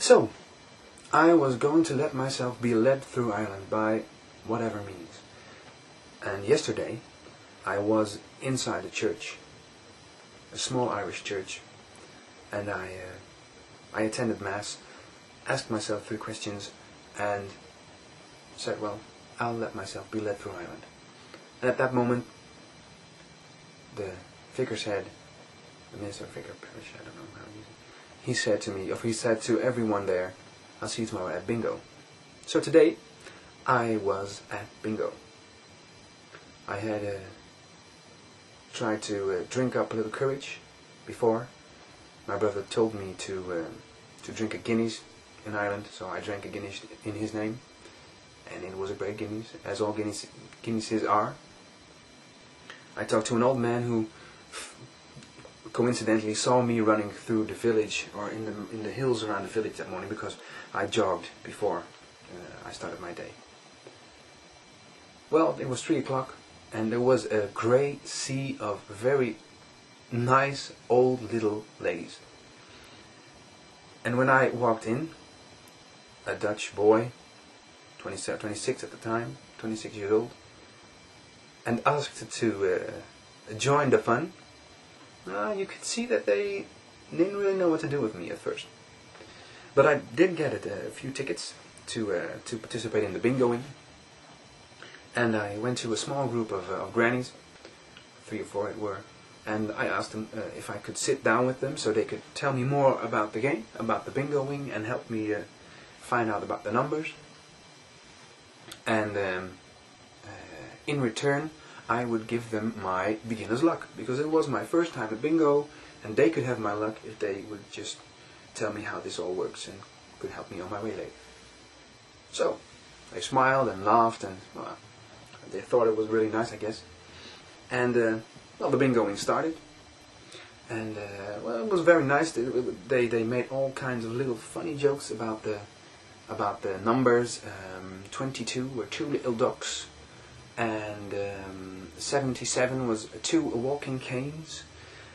So, I was going to let myself be led through Ireland by whatever means. And yesterday, I was inside a church, a small Irish church, and I attended Mass, asked myself 3 questions, and said, well, I'll let myself be led through Ireland. And at that moment, the vicar said, the minister, vicar, parish, I don't know how he said to me, or he said to everyone there, I'll see you tomorrow at bingo. So today, I was at bingo. I had tried to drink up a little courage before. My brother told me to drink a Guinness in Ireland, so I drank a Guinness in his name, and it was a great Guinness, as all Guinnesses are. I talked to an old man who coincidentally saw me running through the village, or in the hills around the village that morning, because I jogged before I started my day. Well, it was 3 o'clock, and there was a great sea of very nice old little ladies. And when I walked in, a Dutch boy, 26 at the time, 26 years old, and asked to join the fun, you could see that they didn't really know what to do with me at first. But I did get a few tickets to participate in the bingoing, and I went to a small group of grannies, 3 or 4 it were, and I asked them if I could sit down with them so they could tell me more about the game, about the bingoing, and help me find out about the numbers. And in return, I would give them my beginner's luck, because it was my first time at bingo, and they could have my luck if they would just tell me how this all works and could help me on my way later. So, they smiled and laughed, and well, they thought it was really nice, I guess. And well, the bingoing started, and well, it was very nice. They made all kinds of little funny jokes about the numbers. 22 were 2 little ducks, and 77 was 2 walking canes,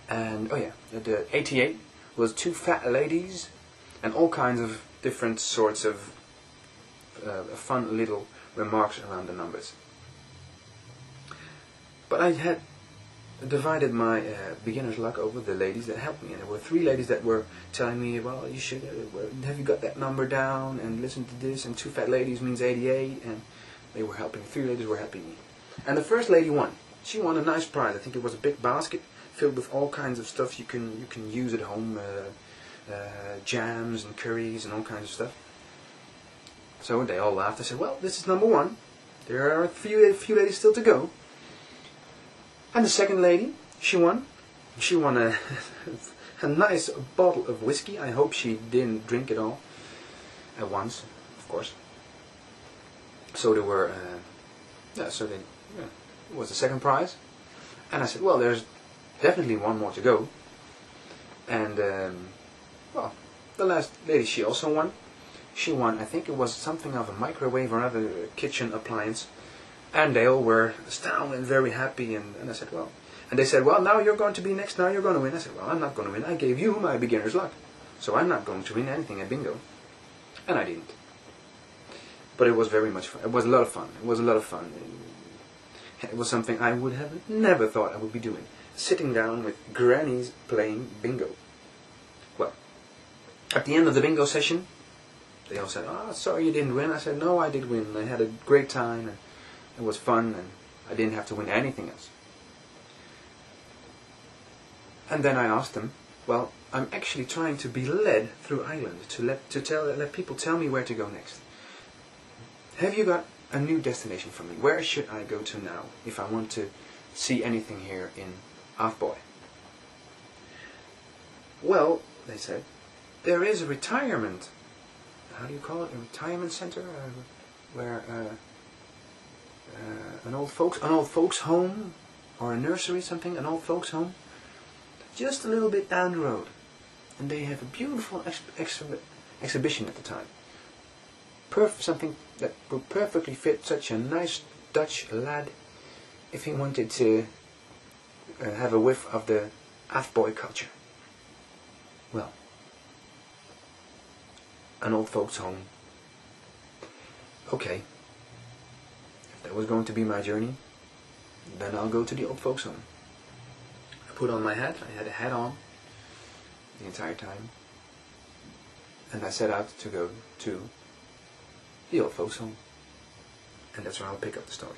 and oh yeah, the 88 was 2 fat ladies, and all kinds of different sorts of fun little remarks around the numbers. But I had divided my beginner's luck over the ladies that helped me, and there were 3 ladies that were telling me, well, you should have you got that number down, and listen to this, and 2 fat ladies means 88, and they were helping. 3 ladies were helping me, and the first lady won. She won a nice prize. I think it was a big basket filled with all kinds of stuff you can use at home, jams and curries and all kinds of stuff. So they all laughed. I said, well, this is number 1. There are a few ladies still to go. And the second lady, she won. She won a nice bottle of whiskey. I hope she didn't drink it all at once, of course. So there were, it was the second prize. And I said, well, there's definitely 1 more to go. And, well, the last lady, she also won. She won, I think it was something of a microwave or another kitchen appliance. And they all were astounded and very happy, and I said, well, and they said, well, now you're going to be next, now you're going to win. I said, well, I'm not going to win. I gave you my beginner's luck, so I'm not going to win anything at bingo. And I didn't. But it was very much fun. It was a lot of fun. It was a lot of fun. It was something I would have never thought I would be doing. Sitting down with grannies playing bingo. Well, at the end of the bingo session, they all said, oh, sorry you didn't win. I said, no, I did win. I had a great time, and it was fun, and I didn't have to win anything else. And then I asked them, well, I'm actually trying to be led through Ireland, to let people tell me where to go next. Have you got a new destination for me? Where should I go to now if I want to see anything here in Athboy? Well, they said, there is a retirement, how do you call it, a retirement center, where an old folks home, or a nursery, something, an old folks home, just a little bit down the road, and they have a beautiful exhibition at the time. Something that would perfectly fit such a nice Dutch lad if he wanted to have a whiff of the Athboy culture. Well, an old folks home. Okay, if that was going to be my journey, then I'll go to the old folks home. I put on my hat. I had a hat on the entire time. And I set out to go to the old folks home. And that's where I'll pick up the story.